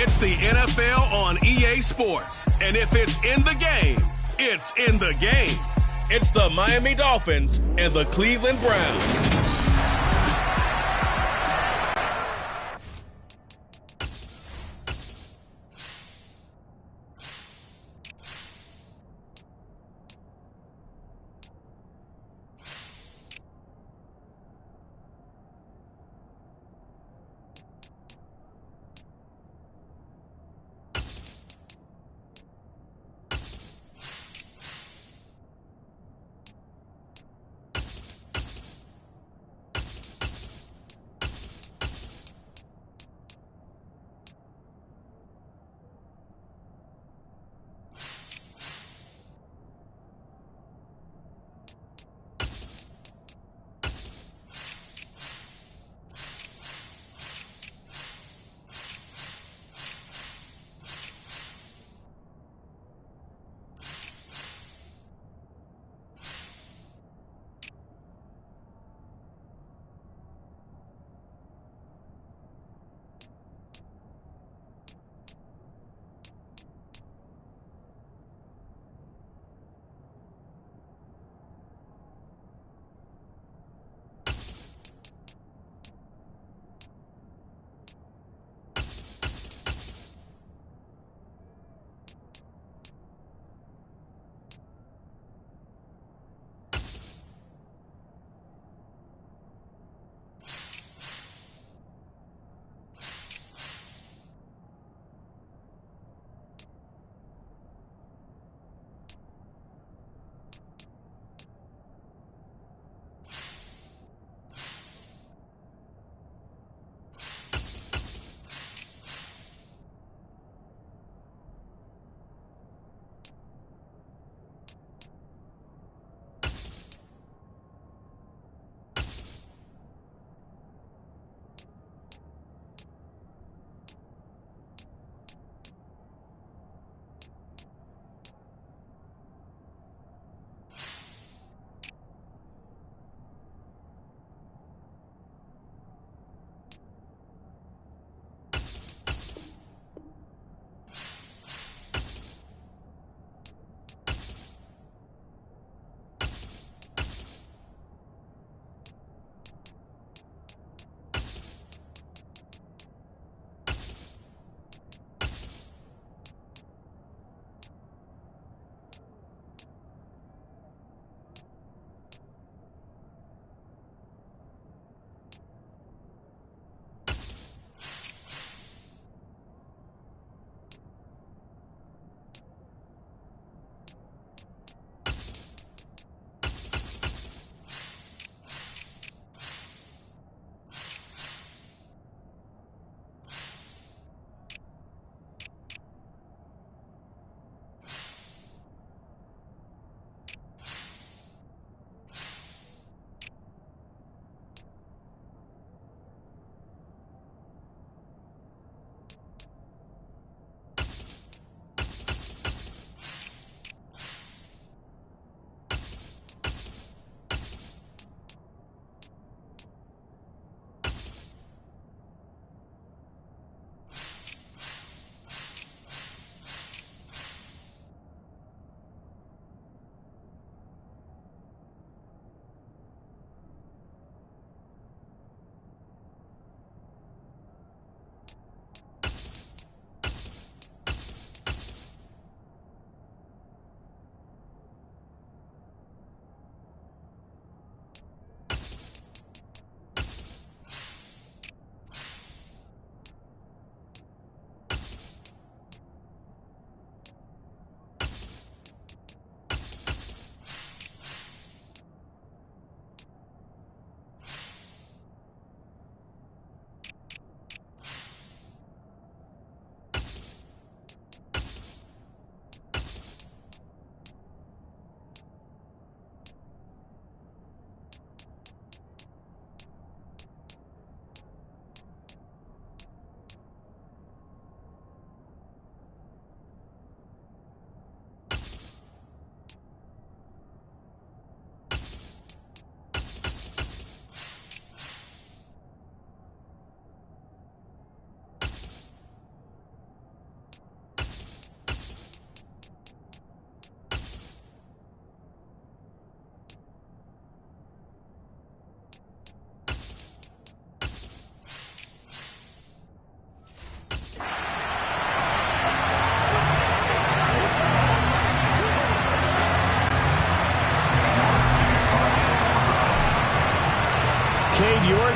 It's the NFL on EA Sports. And if it's in the game, it's in the game. It's the Miami Dolphins and the Cleveland Browns.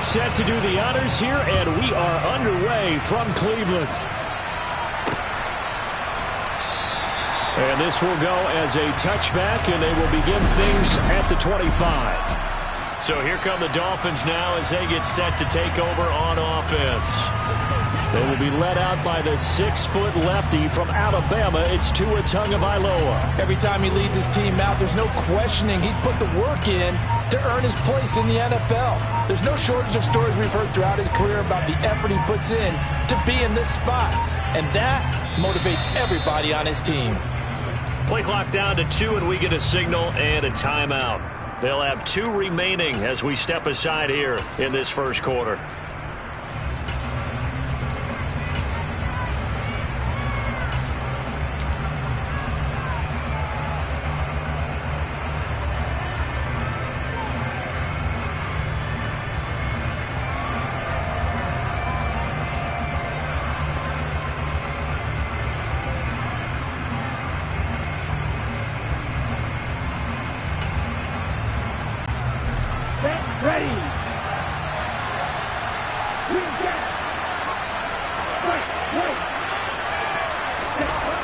set to do the honors here, and we are underway from Cleveland. And this will go as a touchback, and they will begin things at the 25. So here come the Dolphins now as they get set to take over on offense. They will be led out by the 6-foot lefty from Alabama. It's Tua Tagovailoa. Every time he leads his team out, there's no questioning. He's put the work in to earn his place in the NFL. There's no shortage of stories we've heard throughout his career about the effort he puts in to be in this spot. And that motivates everybody on his team. Play clock down to 2, and we get a signal and a timeout. They'll have 2 remaining as we step aside here in this first quarter.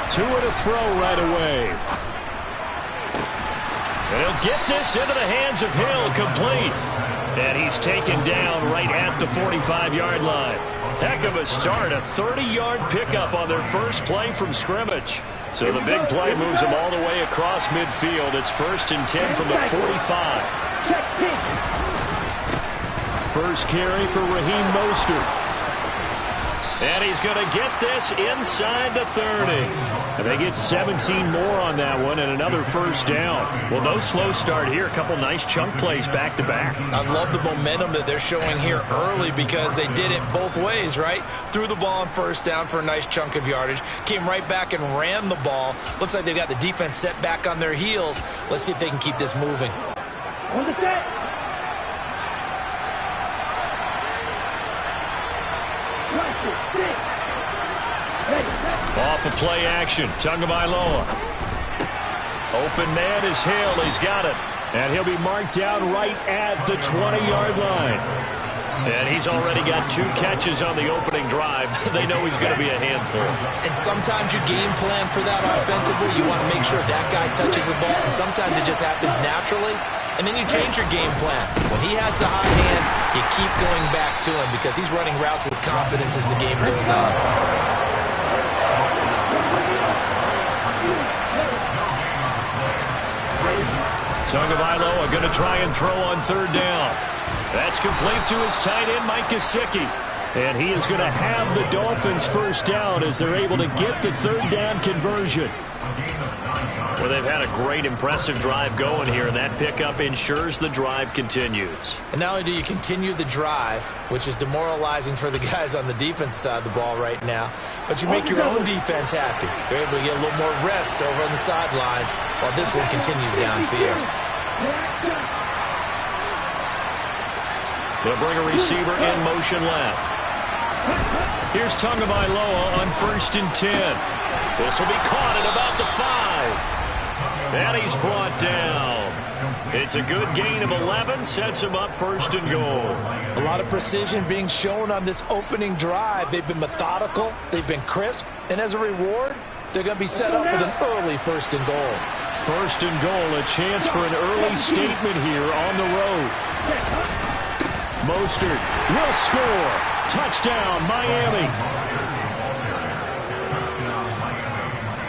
Tua to throw right away. And he'll get this into the hands of Hill, complete. And he's taken down right at the 45-yard line. Heck of a start, a 30-yard pickup on their first play from scrimmage. So the big play moves them all the way across midfield. It's 1st and 10 from the 45. First carry for Raheem Mostert. And he's going to get this inside the 30. And they get 17 more on that one and another first down. Well, no slow start here. A couple nice chunk plays back-to-back. I love the momentum that they're showing here early because they did it both ways, right? Threw the ball on first down for a nice chunk of yardage. Came right back and ran the ball. Looks like they've got the defense set back on their heels. Let's see if they can keep this moving. On the set. Off of play action, Tagovailoa. Open man is Hill. He's got it. And he'll be marked down right at the 20-yard line. And he's already got 2 catches on the opening drive. They know he's going to be a handful. And sometimes you game plan for that offensively. You want to make sure that guy touches the ball. And sometimes it just happens naturally. And then you change your game plan. When he has the hot hand, you keep going back to him because he's running routes with confidence as the game goes on. Tagovailoa going to try and throw on 3rd down. That's complete to his tight end, Mike Gesicki. And he is going to have the Dolphins first down as they're able to get the 3rd down conversion. Well, they've had a great, impressive drive going here, and that pickup ensures the drive continues. And not only do you continue the drive, which is demoralizing for the guys on the defense side of the ball right now, but you make your own defense happy. They're able to get a little more rest over on the sidelines while this one continues downfield. They'll bring a receiver in motion left. Here's Tagovailoa on 1st and 10. This will be caught at about the 5. And he's brought down. It's a good gain of 11, sets him up 1st and goal. A lot of precision being shown on this opening drive. They've been methodical, they've been crisp, and as a reward, they're going to be set up with an early 1st and goal. 1st and goal, a chance for an early statement here on the road. Mostert will score. Touchdown, Miami.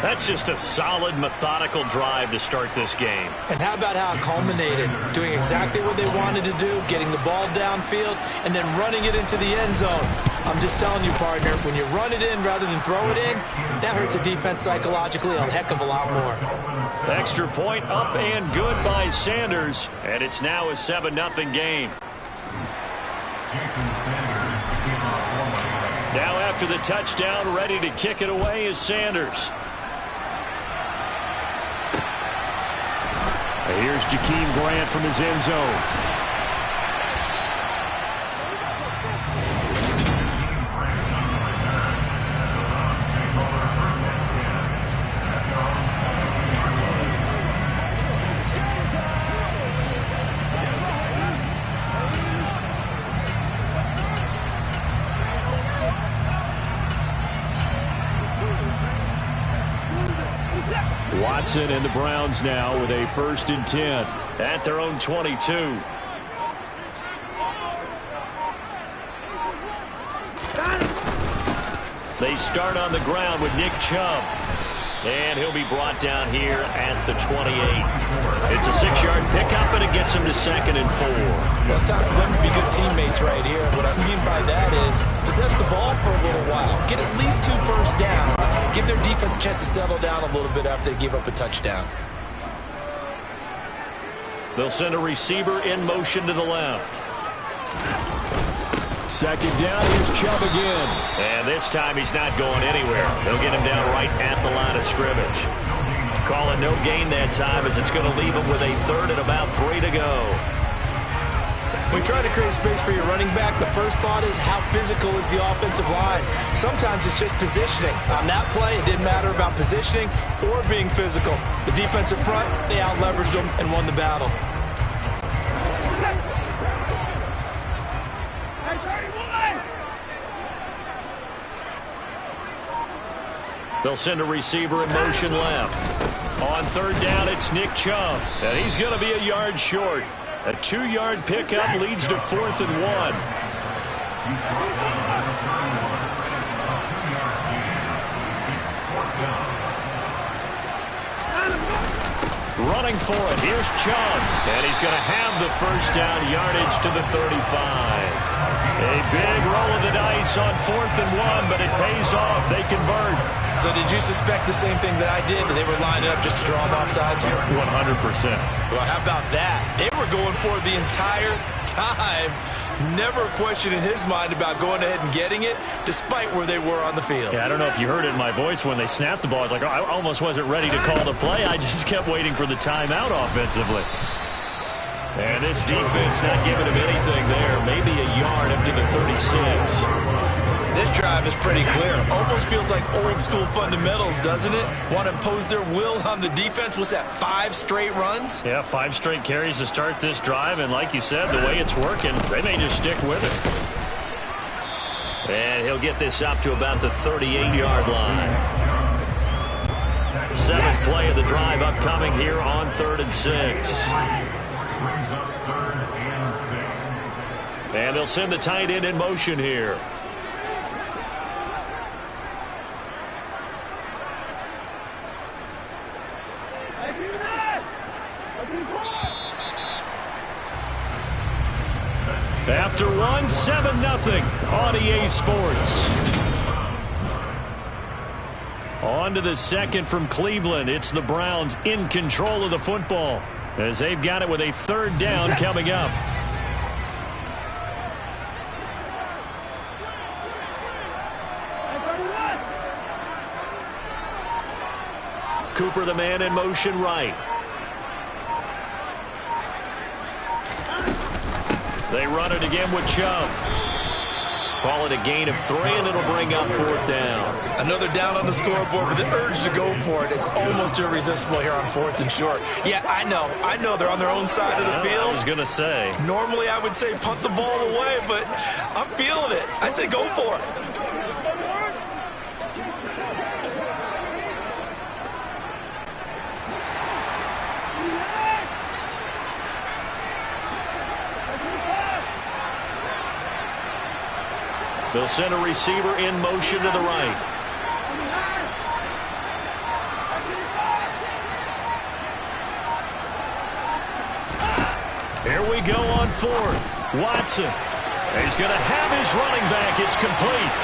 That's just a solid, methodical drive to start this game. And how about how it culminated? Doing exactly what they wanted to do, getting the ball downfield, and then running it into the end zone. I'm just telling you, partner, when you run it in rather than throw it in, that hurts a defense psychologically a heck of a lot more. Extra point up and good by Sanders, and it's now a 7-0 game. Now after the touchdown, ready to kick it away is Sanders. Here's Jakeem Grant from his end zone. Watson and the Browns now with a 1st and 10 at their own 22. They start on the ground with Nick Chubb. And he'll be brought down here at the 28. It's a 6-yard pickup, and it gets him to 2nd and 4. Well, it's time for them to be good teammates right here. What I mean by that is possess the ball for a little while. Get at least 2 first downs. Give their defense a chance to settle down a little bit after they give up a touchdown. They'll send a receiver in motion to the left. 2nd down, here's Chubb again. And this time he's not going anywhere. They'll get him down right at the line of scrimmage. Call it no gain that time as it's going to leave him with a 3rd and about 3 to go. When trying to create space for your running back, the first thought is how physical is the offensive line. Sometimes it's just positioning. On that play, it didn't matter about positioning or being physical. The defensive front, they out-leveraged them and won the battle. They'll send a receiver in motion left. On 3rd down, it's Nick Chubb. And he's going to be a yard short. A 2-yard pickup leads to 4th and 1. Running for it. Here's Chubb. And he's going to have the 1st down yardage to the 35. A big roll of the dice on 4th and 1, but it pays off. They convert. So did you suspect the same thing that I did, that they were lining up just to draw them off sides here? 100%. Well, how about that? They were going for it the entire time. Never a question in his mind about going ahead and getting it, despite where they were on the field. Yeah, I don't know if you heard it in my voice when they snapped the ball. I was like, I almost wasn't ready to call the play. I just kept waiting for the timeout offensively. And this defense not giving him anything there. Maybe a yard up to the 36. This drive is pretty clear. Almost feels like old school fundamentals, doesn't it? Want to impose their will on the defense. Was that 5 straight runs? Yeah, 5 straight carries to start this drive. And like you said, the way it's working, they may just stick with it. And he'll get this up to about the 38-yard line. 7th play of the drive upcoming here on 3rd and 6. And they'll send the tight end in motion here. After 1, 7-0 on EA Sports. On to the 2nd from Cleveland. It's the Browns in control of the football as they've got it with a 3rd down coming up. Cooper, the man in motion right. They run it again with Chubb. Call it a gain of 3, and it'll bring up 4th down. Another down on the scoreboard, but the urge to go for it is almost irresistible here on 4th and short. Yeah, I know they're on their own side of the field. I was going to say. Normally I would say punt the ball away, but I'm feeling it. I say go for it. They'll send a receiver in motion to the right. Here we go on 4th. Watson. He's going to have his running back. It's complete.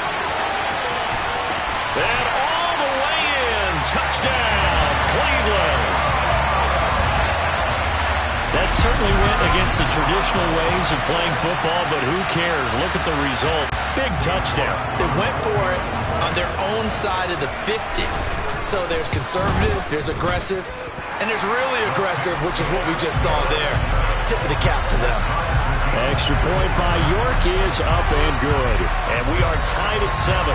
And all the way in. Touchdown, Cleveland. That certainly went against the traditional ways of playing football, but who cares? Look at the result. Big touchdown. They went for it on their own side of the 50. So there's conservative, there's aggressive, and there's really aggressive, which is what we just saw there. Tip of the cap to them. Extra point by York is up and good. And we are tied at 7.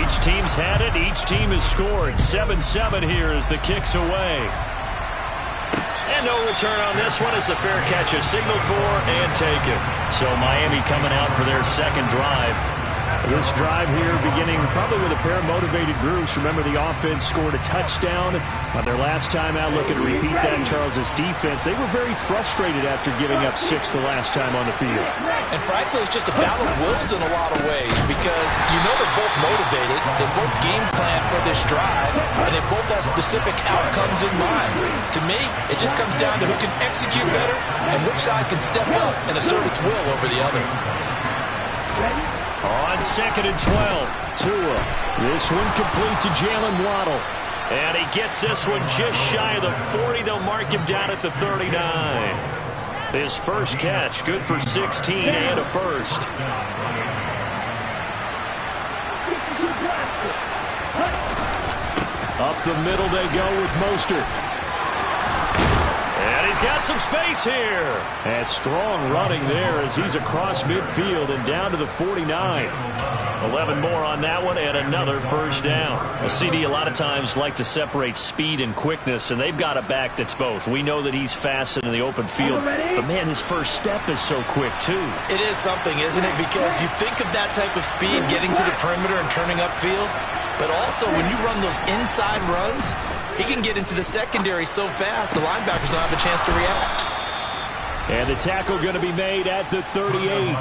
Each team's had it. Each team has scored. 7-7 here as the kick's away. And no return on this one as the fair catch is signaled for and taken. So Miami coming out for their 2nd drive. This drive here beginning probably with a pair of motivated groups. Remember, the offense scored a touchdown on their last time out. Looking to repeat that in Charles's defense. They were very frustrated after giving up 6 the last time on the field. And frankly, it's just a battle of wills in a lot of ways because you know they're both motivated. They both game plan for this drive, and they both have specific outcomes in mind. To me, it just comes down to who can execute better and which side can step up and assert its will over the other. On 2nd and 12, Tua. This one complete to Jalen Waddle. And he gets this one just shy of the 40. They'll mark him down at the 39. His first catch, good for 16 and a first. Up the middle they go with Mostert. And he's got some space here. And strong running there as he's across midfield and down to the 49. 11 more on that one and another first down. A CD a lot of times like to separate speed and quickness, and they've got a back that's both. We know that he's fast in the open field, but man, his first step is so quick too. It is something, isn't it? Because you think of that type of speed getting to the perimeter and turning upfield, but also when you run those inside runs, he can get into the secondary so fast, the linebackers don't have a chance to react. And the tackle going to be made at the 38.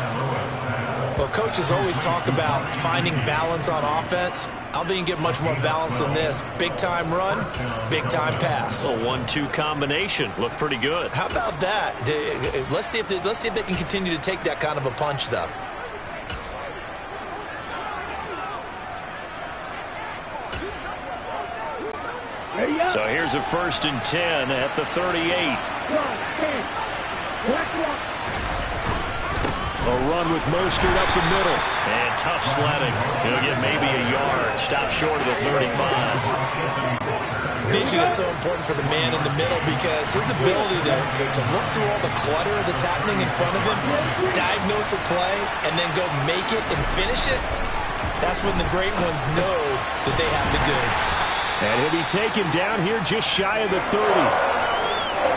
Well, coaches always talk about finding balance on offense. I don't think you get much more balance than this. Big-time run, big-time pass. A 1-2 combination. Looked pretty good. How about that? Let's see if they can continue to take that kind of a punch, though. So here's a 1st and 10 at the 38. A run with Mostert up the middle. And tough sledding. He'll get maybe a yard. Stop short of the 35. Vision is so important for the man in the middle because his ability to look through all the clutter that's happening in front of him, diagnose a play, and then go make it and finish it, that's when the great ones know that they have the goods. And he'll be taken down here just shy of the 30.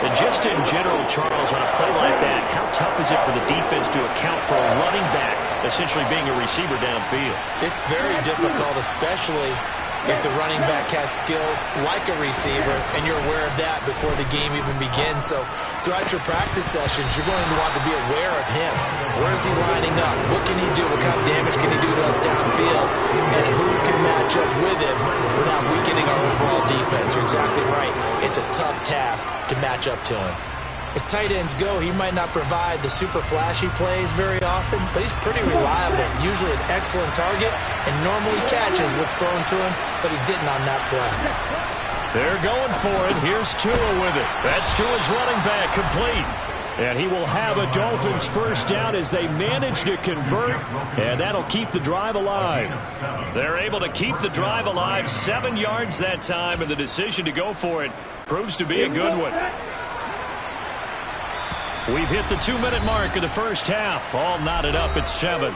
And just in general, Charles, on a play like that, how tough is it for the defense to account for a running back essentially being a receiver downfield? It's very difficult, especially if the running back has skills like a receiver, and you're aware of that before the game even begins. So throughout your practice sessions, you're going to want to be aware of him. Where is he lining up? What can he do? What kind of damage can he do to us downfield? And who can match up with him without weakening our overall defense? You're exactly right. It's a tough task to match up to him. As tight ends go, he might not provide the super flashy plays very often, but he's pretty reliable, usually an excellent target, and normally catches what's thrown to him, but he didn't on that play. They're going for it. Here's Tua with it. That's Tua's running back complete. And he will have a Dolphins first down as they manage to convert, and that'll keep the drive alive. They're able to keep the drive alive, 7 yards that time, and the decision to go for it proves to be a good one. We've hit the 2-minute mark of the first half. All knotted up at 7.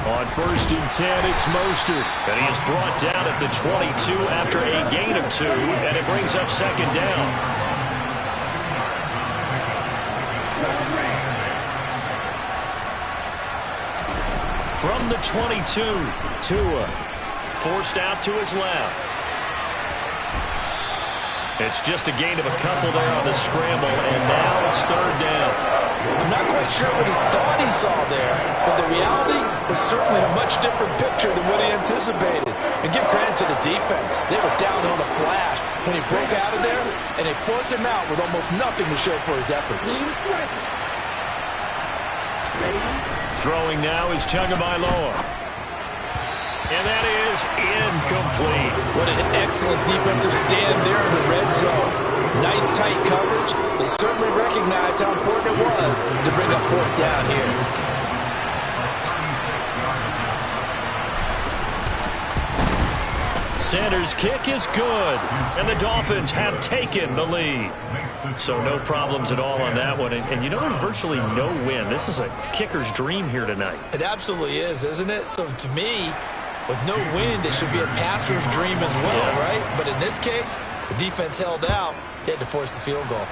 On 1st and 10, it's Mostert. And he is brought down at the 22 after a gain of 2. And it brings up 2nd down. From the 22, Tua forced out to his left. It's just a gain of a couple there on the scramble, and now it's 3rd down. I'm not quite sure what he thought he saw there, but the reality was certainly a much different picture than what he anticipated. And give credit to the defense. They were down on the flash when he broke out of there, and they forced him out with almost nothing to show for his efforts. Throwing now is Tagovailoa. And that is incomplete. What an excellent defensive stand there in the red zone. Nice tight coverage. They certainly recognized how important it was to bring up 4th down here. Sanders' kick is good, and the Dolphins have taken the lead. So no problems at all on that one. And you know, there's virtually no win. This is a kicker's dream here tonight. It absolutely is, isn't it? So to me, with no wind, it should be a passer's dream as well, right? But in this case, the defense held out. They had to force the field goal.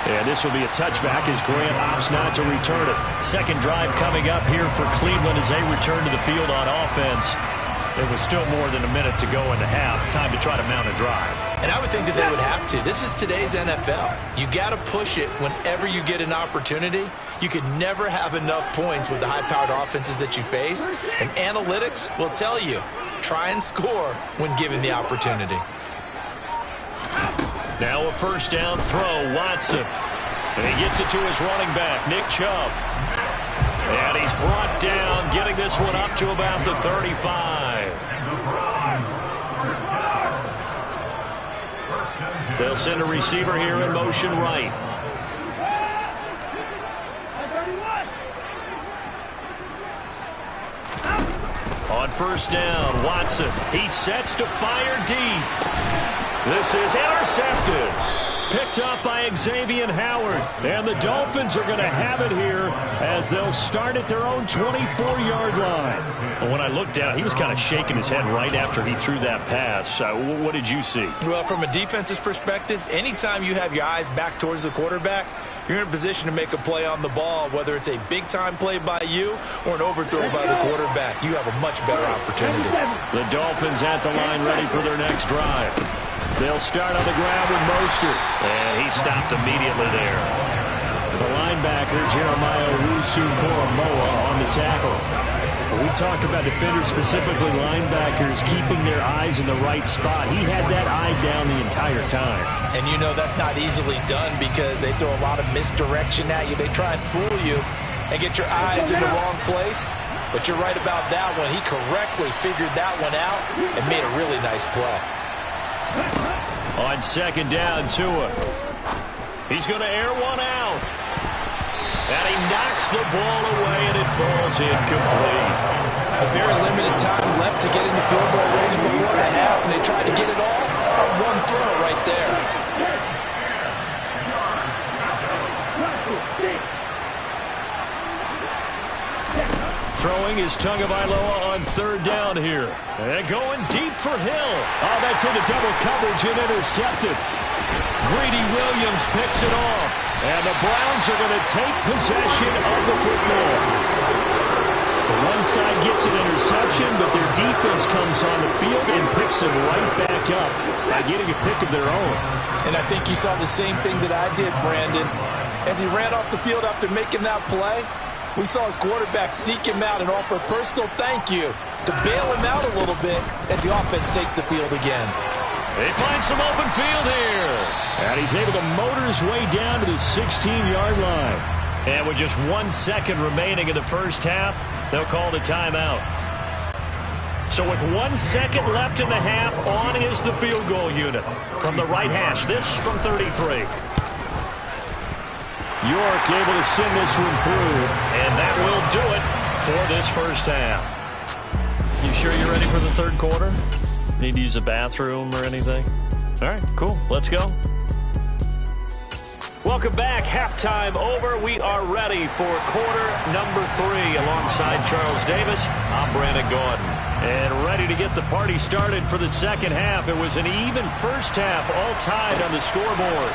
And this will be a touchback as Grant opts not to return it. Second drive coming up here for Cleveland as they return to the field on offense. There was still more than a minute to go in the half. Time to try to mount a drive. And I would think that they would have to. This is today's NFL. You got to push it whenever you get an opportunity. You could never have enough points with the high-powered offenses that you face. And analytics will tell you, try and score when given the opportunity. Now a first down throw, Watson. And he gets it to his running back, Nick Chubb. And he's brought down, getting this one up to about the 35. They'll send a receiver here in motion right. On first down, Watson. He sets to fire deep. This is intercepted. Picked up by Xavier Howard. And the Dolphins are going to have it here as they'll start at their own 24-yard line. Well, when I looked down, he was kind of shaking his head right after he threw that pass. What did you see? Well, from a defense's perspective, anytime you have your eyes back towards the quarterback, you're in a position to make a play on the ball, whether it's a big-time play by you or an overthrow by the quarterback. You have a much better opportunity. The Dolphins at the line ready for their next drive. They'll start on the ground with Mostert. And he stopped immediately there. The linebacker, Jeremiah Owusu-Koramoah, on the tackle. We talk about defenders, specifically linebackers, keeping their eyes in the right spot. He had that eye down the entire time. And you know that's not easily done because they throw a lot of misdirection at you. They try and fool you and get your eyes in the wrong place. But you're right about that one. He correctly figured that one out and made a really nice play. On second down, Tua. He's going to air one out. And he knocks the ball away, and it falls incomplete. A very limited time left to get into field goal range before the half, and they tried to get it all on one throw right there. Throwing is Tagovailoa on third down here. And going deep for Hill. Oh, that's into double coverage and intercepted. Greedy Williams picks it off. And the Browns are going to take possession of the football. The one side gets an interception, but their defense comes on the field and picks them right back up by getting a pick of their own. And I think you saw the same thing that I did, Brandon. As he ran off the field after making that play, we saw his quarterback seek him out and offer a personal thank you to bail him out a little bit as the offense takes the field again. They find some open field here. And he's able to motor his way down to the 16-yard line. And with just 1 second remaining in the first half, they'll call the timeout. So with 1 second left in the half, on is the field goal unit. From the right hash, this from 33. York able to send this one through, and that will do it for this first half. You sure you're ready for the third quarter? Need to use a bathroom or anything? All right, cool. Let's go. Welcome back. Halftime over. We are ready for quarter number 3 alongside Charles Davis. I'm Brandon Gordon. And ready to get the party started for the second half. It was an even first half, all tied on the scoreboard.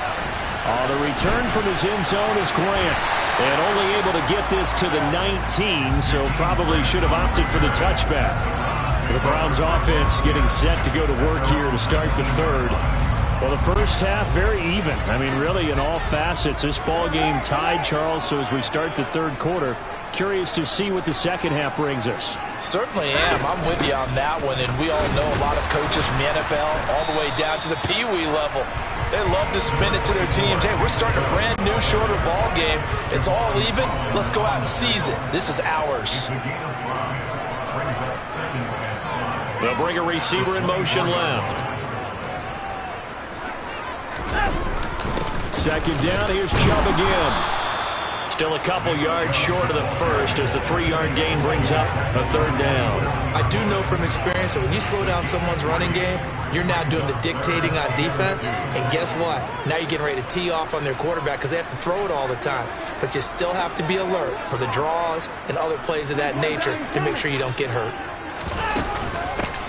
The return from his end zone is Grant. And only able to get this to the 19, so probably should have opted for the touchback. The Browns offense getting set to go to work here to start the third. Well, the first half, very even. I mean, really, in all facets, this ball game tied, Charles. So as we start the third quarter, curious to see what the second half brings us. Certainly am. I'm with you on that one. And we all know a lot of coaches from the NFL all the way down to the Pee-wee level. They love to spin it to their teams. Hey, we're starting a brand new, shorter ball game. It's all even. Let's go out and seize it. This is ours. They'll bring a receiver in motion left. Second down, here's Chubb again. Still a couple yards short of the first as the 3-yard gain brings up a third down. I do know from experience that when you slow down someone's running game, you're now doing the dictating on defense. And guess what? Now you're getting ready to tee off on their quarterback because they have to throw it all the time. But you still have to be alert for the draws and other plays of that nature to make sure you don't get hurt.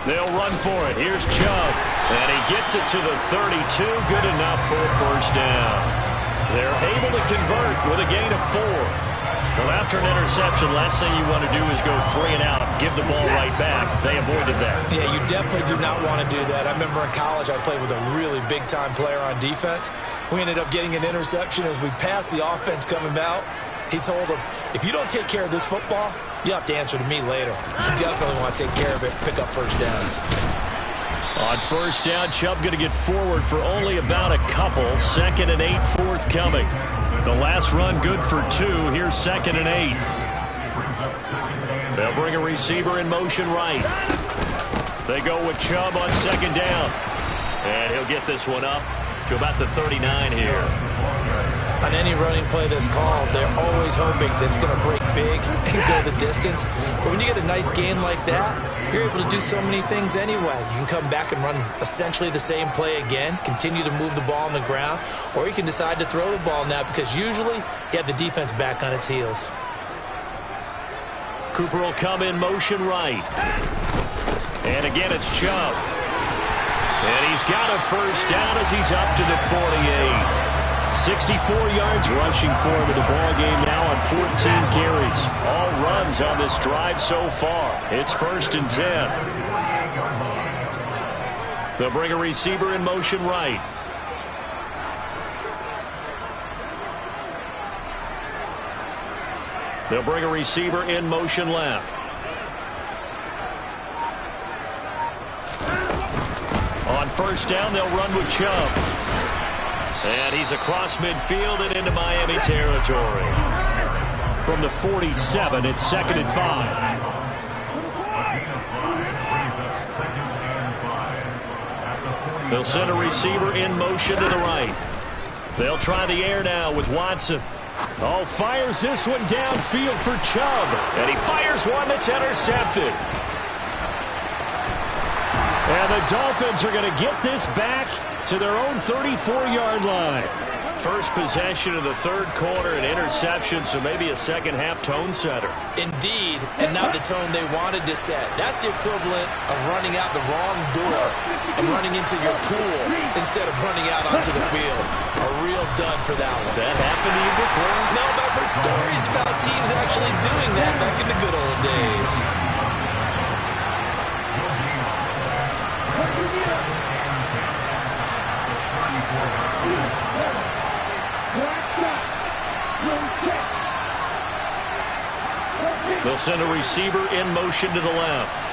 They'll run for it. Here's Chubb. And he gets it to the 32. Good enough for a first down. They're able to convert with a gain of 4. Well, after an interception, last thing you want to do is go 3 and out, give the ball right back. They avoided that. Yeah, you definitely do not want to do that. I remember in college I played with a really big-time player on defense. We ended up getting an interception as we passed the offense coming out. He told him, if you don't take care of this football, you have to answer to me later. You definitely want to take care of it, pick up first downs. On first down, Chubb going to get forward for only about a couple. 2nd and 8 forthcoming. The last run good for 2. Here's 2nd and 8. They'll bring a receiver in motion right. They go with Chubb on 2nd down. And he'll get this one up to about the 39 here. On any running play that's called, they're always hoping that it's going to break big and go the distance. But when you get a nice gain like that, you're able to do so many things anyway. You can come back and run essentially the same play again, continue to move the ball on the ground, or you can decide to throw the ball now because usually you have the defense back on its heels. Cooper will come in motion right. And again, it's Chubb. And he's got a first down as he's up to the 48. 64 yards rushing for him in the ball game now on 14 carries. All runs on this drive so far. It's 1st and 10. They'll bring a receiver in motion right. They'll bring a receiver in motion left. On first down, they'll run with Chubb. And he's across midfield and into Miami territory. From the 47, it's 2nd and 5. They'll send a receiver in motion to the right. They'll try the air now with Watson. Oh, fires this one downfield for Chubb. And he fires one that's intercepted. And the Dolphins are going to get this back to their own 34-yard line. First possession of the 3rd quarter, an interception, so maybe a second-half tone setter. Indeed, and not the tone they wanted to set. That's the equivalent of running out the wrong door and running into your pool instead of running out onto the field. A real dud for that one. Has that happened to you before? No, but I've heard stories about teams actually doing that back in the good old days. They'll send a receiver in motion to the left.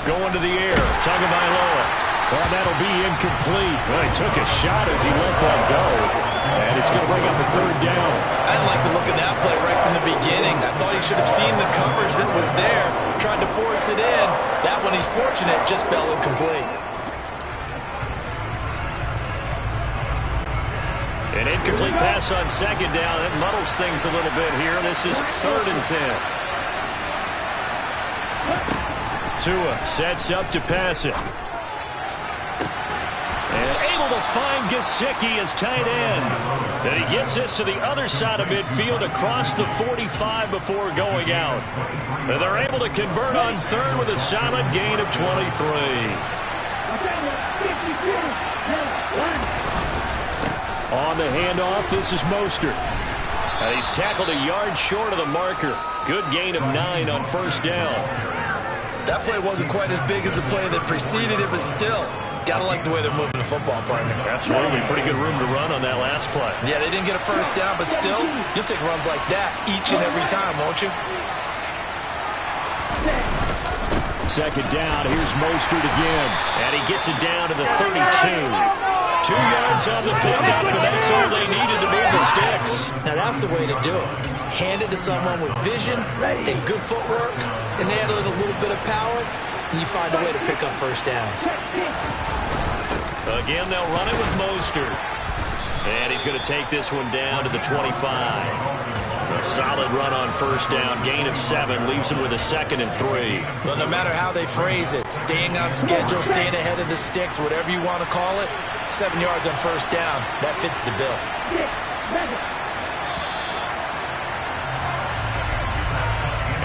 Going to the air. Tagovailoa. Well, that'll be incomplete. Well, he took a shot as he let that go. And it's going to bring up a 3rd down. I didn't like the look of that play right from the beginning. I thought he should have seen the coverage that was there. Tried to force it in. That one, he's fortunate, just fell incomplete. An incomplete pass on 2nd down. It muddles things a little bit here. This is 3rd and 10. Tua sets up to pass it. And able to find Gesicki as tight end. And he gets this to the other side of midfield across the 45 before going out. And they're able to convert on 3rd with a solid gain of 23. On the handoff, this is Mostert. And he's tackled a yard short of the marker. Good gain of 9 on first down. That play wasn't quite as big as the play that preceded it, but still, gotta like the way they're moving the football, partner. Absolutely. Pretty good room to run on that last play. Yeah, they didn't get a first down, but still, you'll take runs like that each and every time, won't you? Second down, here's Mostert again. And he gets it down to the 32. 2 yards on the pickup, and that's all they needed to move the sticks. Now that's the way to do it. Hand it to someone with vision and good footwork, and add in a little bit of power, and you find a way to pick up first downs. Again, they'll run it with Mostert. And he's going to take this one down to the 25. A solid run on first down. Gain of 7 leaves him with a 2nd and 3. Well, no matter how they phrase it, staying on schedule, staying ahead of the sticks, whatever you want to call it, 7 yards on first down, that fits the bill.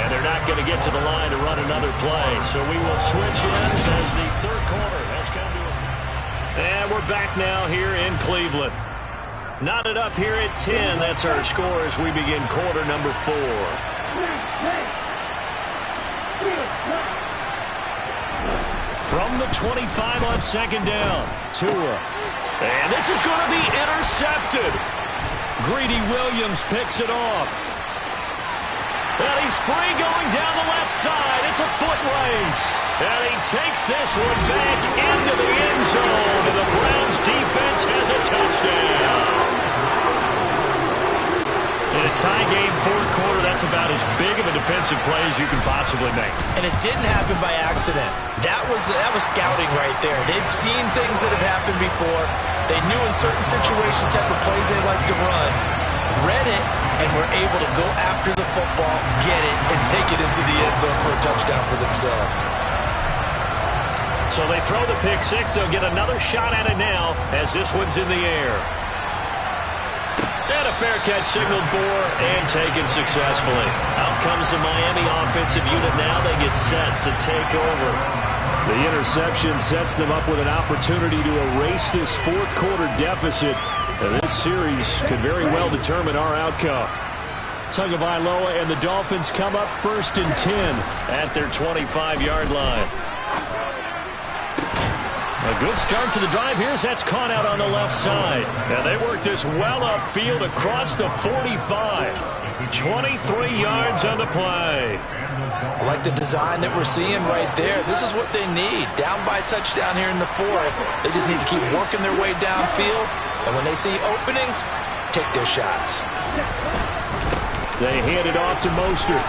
And they're not going to get to the line to run another play. So we will switch ends as the third quarter has come to a close. And we're back now here in Cleveland. Knotted up here at 10. That's our score as we begin quarter number 4. From the 25 on second down, Tua. And this is going to be intercepted. Greedy Williams picks it off. And he's free going down the left side. It's a foot race. And he takes this one back into the end zone. And the Browns defense has a touchdown. In a tie game, fourth quarter, that's about as big of a defensive play as you can possibly make. And it didn't happen by accident. That was scouting right there. They've seen things that have happened before. They knew in certain situations type of plays they like to run, read it, and were able to go after the football, get it, and take it into the end zone for a touchdown for themselves. So they throw the pick 6. They'll get another shot at it now as this one's in the air. And a fair catch signaled for and taken successfully. Out comes the Miami offensive unit now. They get set to take over. The interception sets them up with an opportunity to erase this fourth quarter deficit. And this series could very well determine our outcome. Tagovailoa and the Dolphins come up 1st and 10 at their 25-yard line. A good start to the drive. Here's that's caught out on the left side. And they work this well upfield across the 45. 23 yards on the play. I like the design that we're seeing right there. This is what they need. Down by a touchdown here in the 4th. They just need to keep working their way downfield. And when they see openings, take their shots. They hand it off to Mostert.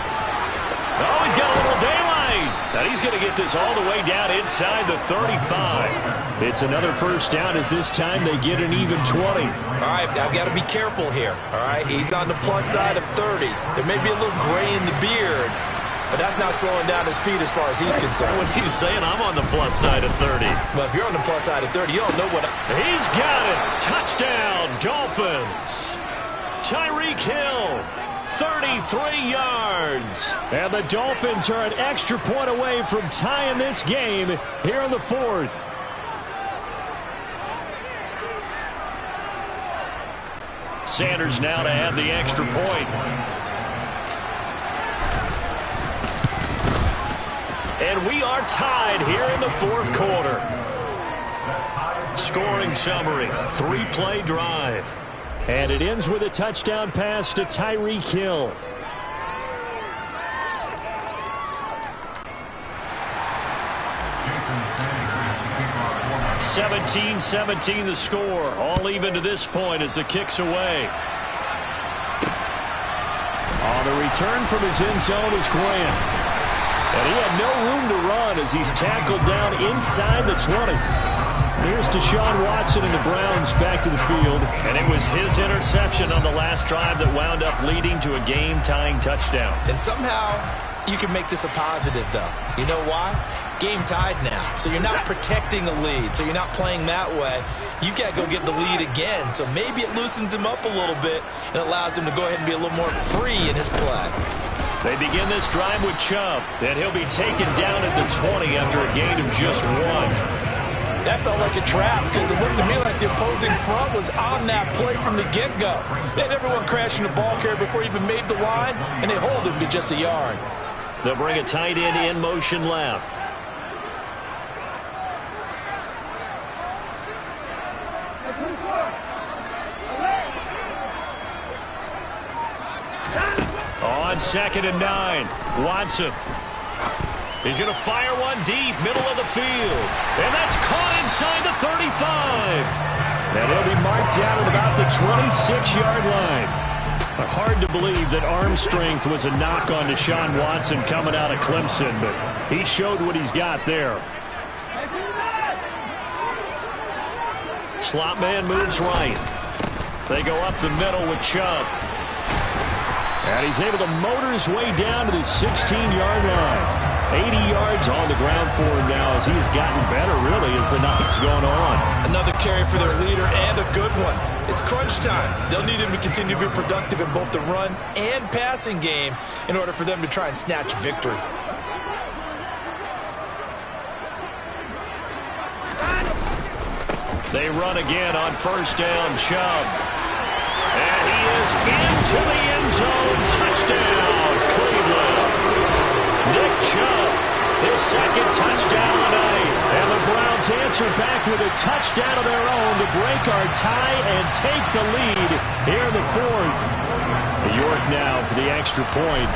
Oh, he's got a little daylight. And he's going to get this all the way down inside the 35. It's another first down as this time they get an even 20. All right, I've got to be careful here. All right, he's on the plus side of 30. There may be a little gray in the beard, but that's not slowing down his speed as far as he's concerned. When he's saying I'm on the plus side of 30. Well, if you're on the plus side of 30, you don't know what... He's got it. Touchdown, Dolphins. Tyreek Hill. 33 yards. And the Dolphins are an extra point away from tying this game here in the 4th. Sanders now to add the extra point. And we are tied here in the 4th quarter. Scoring summary, 3-play drive. And it ends with a touchdown pass to Tyreek Hill. (17-17) the score. All even to this point as the kick's away. On the return from his end zone is Grant. And he had no room to run as he's tackled down inside the 20. Here's Deshaun Watson and the Browns back to the field. And it was his interception on the last drive that wound up leading to a game-tying touchdown. And somehow you can make this a positive, though. You know why? Game tied now. So you're not protecting a lead. So you're not playing that way. You've got to go get the lead again. So maybe it loosens him up a little bit and allows him to go ahead and be a little more free in his play. They begin this drive with Chubb. And he'll be taken down at the 20 after a gain of just 1. That felt like a trap because it looked to me like the opposing front was on that play from the get-go. They had everyone crashing the ball carrier before he even made the line, and they hold him to just a yard. They'll bring a tight end in motion left. On 2nd and 9, Watson. He's going to fire one deep, middle of the field. And that's caught inside the 35. And he'll be marked down at about the 26-yard line. But hard to believe that arm strength was a knock on Deshaun Watson coming out of Clemson, but he showed what he's got there. Slot man moves right. They go up the middle with Chubb. And he's able to motor his way down to the 16-yard line. 80 yards on the ground for him now as he has gotten better, really, as the night's gone on. Another carry for their leader and a good one. It's crunch time. They'll need him to continue to be productive in both the run and passing game in order for them to try and snatch victory. They run again on first down, Chubb. And he is into the end zone. Touchdown, Cleveland. Nick Chubb, his second touchdown tonight. And the Browns answer back with a touchdown of their own to break our tie and take the lead here in the fourth. York now for the extra point.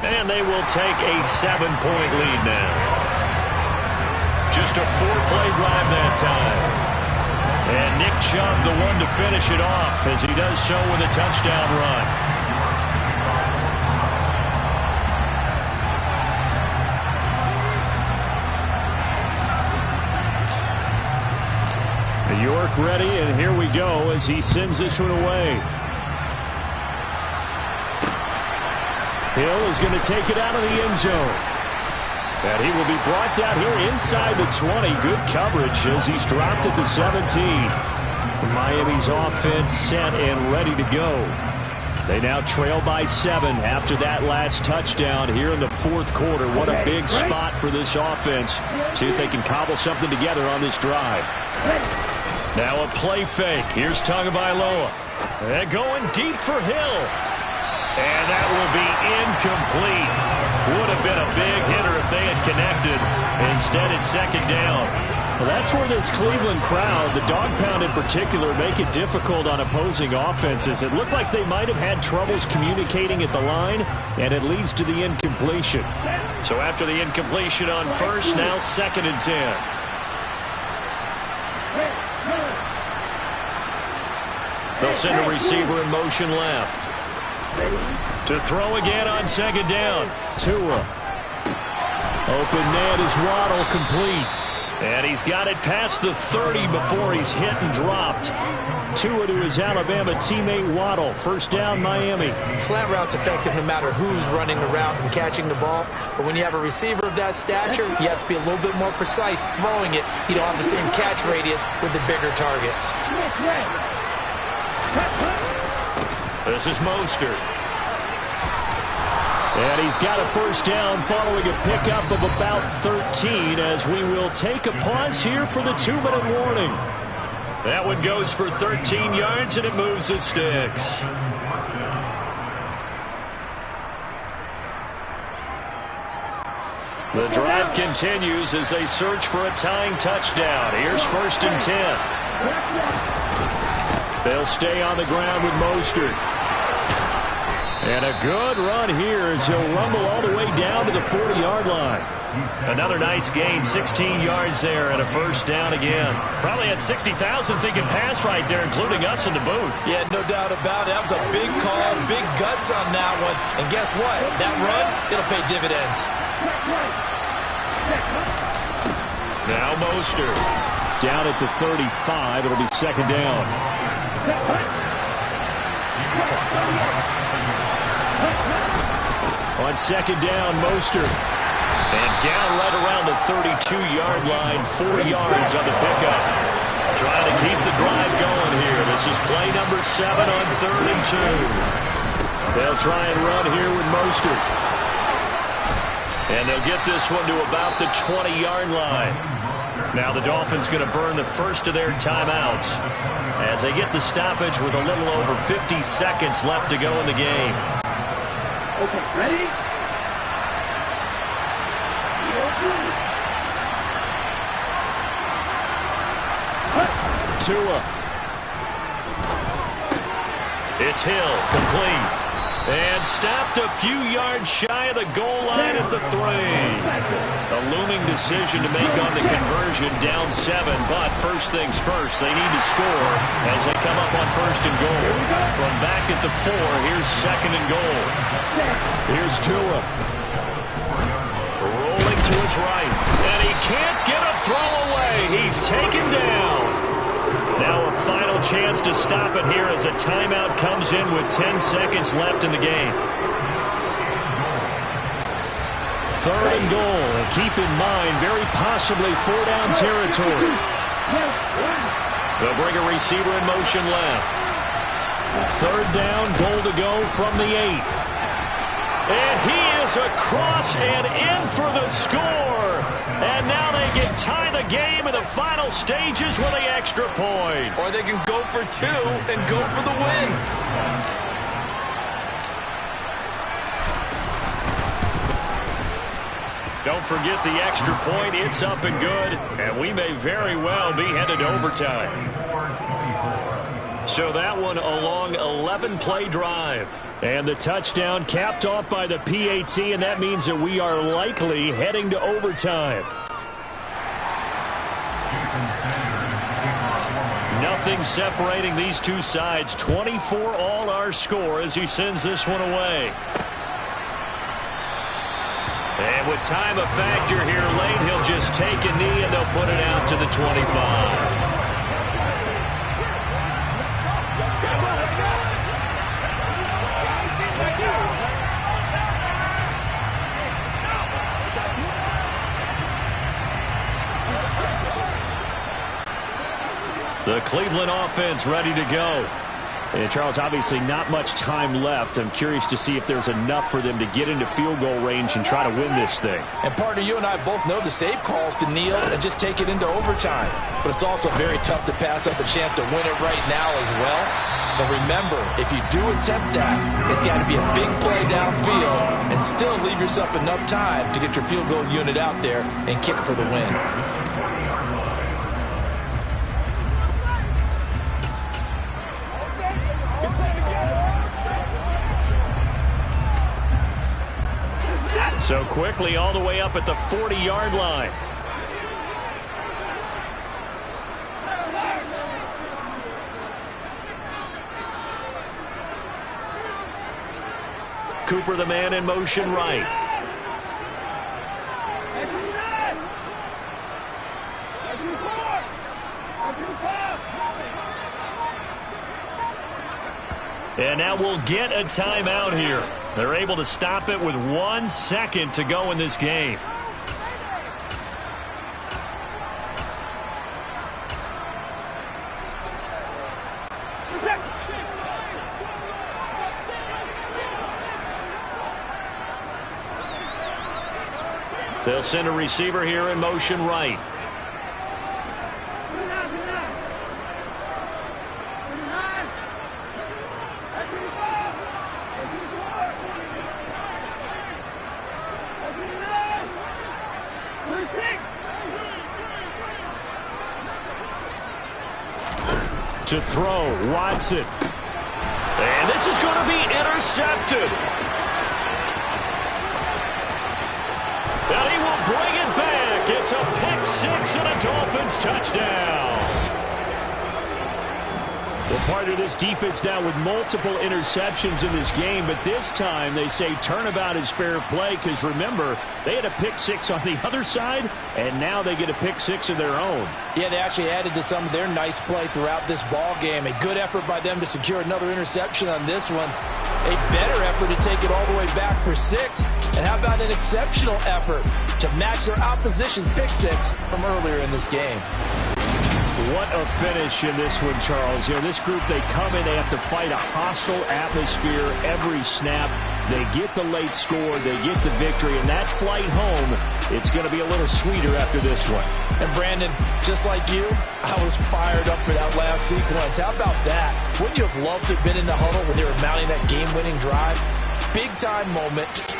And they will take a 7-point lead now. Just a 4-play drive that time. And Nick Chubb, the one to finish it off, as he does so with a touchdown run. York ready, and here we go as he sends this one away. Hill is going to take it out of the end zone. And he will be brought down here inside the 20. Good coverage as he's dropped at the 17. Miami's offense set and ready to go. They now trail by 7 after that last touchdown here in the fourth quarter. What a big spot for this offense. See if they can cobble something together on this drive. Now a play fake. Here's Tagovailoa. They're going deep for Hill. And that will be incomplete. Would have been a big hitter if they had connected. Instead, it's second down. Well, that's where this Cleveland crowd, the dog pound in particular, make it difficult on opposing offenses. It looked like they might have had troubles communicating at the line, and it leads to the incompletion. So after the incompletion on first, now 2nd and 10. They'll send a receiver in motion left. To throw again on 2nd down. Tua. Open man is Waddle, complete. And he's got it past the 30 before he's hit and dropped. Tua to his Alabama teammate Waddle. First down, Miami. Slant route's effective no matter who's running the route and catching the ball. But when you have a receiver of that stature, you have to be a little bit more precise throwing it. You don't have the same catch radius with the bigger targets. This is Mostert. And he's got a first down following a pickup of about 13 as we will take a pause here for the 2-minute warning. That one goes for 13 yards and it moves the sticks. The drive continues as they search for a tying touchdown. Here's 1st and 10. They'll stay on the ground with Mostert. And a good run here as he'll rumble all the way down to the 40-yard line. Another nice gain, 16 yards there and a first down again. Probably had 60,000 thinking pass right there, including us in the booth. Yeah, no doubt about it. That was a big call, big guts on that one. And guess what? That run, it'll pay dividends. Now Mostert. Down at the 35. It'll be 2nd down. On 2nd down, Mostert. And down right around the 32-yard line, 4 yards on the pickup. Trying to keep the drive going here. This is play number 7 on 3rd and 2. They'll try and run here with Mostert. And they'll get this one to about the 20-yard line. Now the Dolphins going to burn the first of their timeouts as they get the stoppage with a little over 50 seconds left to go in the game. Okay, ready? Tua. It's Hill, complete. And stopped a few yards shy of the goal line at the 3. A looming decision to make on the conversion, down 7. But first things first, they need to score as they come up on 1st and goal. From back at the 4, here's 2nd and goal. Here's Tua. Rolling to his right. And he can't get a throw away. He's taken down. Now a final chance to stop it here as a timeout comes in with 10 seconds left in the game. 3rd and goal, and keep in mind, very possibly 4-down territory. They'll bring a receiver in motion left. 3rd down, goal to go from the 8. And he is across and in for the score. And now they can tie the game in the final stages with the extra point. Or they can go for 2 and go for the win. Don't forget the extra point. It's up and good. And we may very well be headed to overtime. So that one a long 11-play drive. And the touchdown capped off by the PAT, and that means that we are likely heading to overtime. Nothing separating these two sides. 24 all our score as he sends this one away. And with time a factor here late, he'll just take a knee and they'll put it out to the 25. The Cleveland offense ready to go. And Charles, obviously not much time left. I'm curious to see if there's enough for them to get into field goal range and try to win this thing. And partner, you and I both know the safe calls to kneel and just take it into overtime. But it's also very tough to pass up a chance to win it right now as well. But remember, if you do attempt that, it's got to be a big play downfield and still leave yourself enough time to get your field goal unit out there and kick for the win. So quickly all the way up at the 40-yard line. Cooper, the man in motion right. And now we'll get a timeout here. They're able to stop it with 1 second to go in this game. They'll send a receiver here in motion right. To throw, Watson. And this is going to be intercepted. And he will bring it back. It's a pick-6 and a Dolphins touchdown. Well, part of this defense now with multiple interceptions in this game, but this time they say turnabout is fair play because, remember, they had a pick-6 on the other side, and now they get a pick-6 of their own. Yeah, they actually added to some of their nice play throughout this ball game. A good effort by them to secure another interception on this one. A better effort to take it all the way back for 6. And how about an exceptional effort to match their opposition's pick-6 from earlier in this game. What a finish in this one, Charles. You know, this group, they come in, they have to fight a hostile atmosphere every snap. They get the late score, they get the victory, and that flight home, it's going to be a little sweeter after this one. And Brandon, just like you, I was fired up for that last sequence. How about that? Wouldn't you have loved to have been in the huddle when they were mounting that game-winning drive? Big-time moment.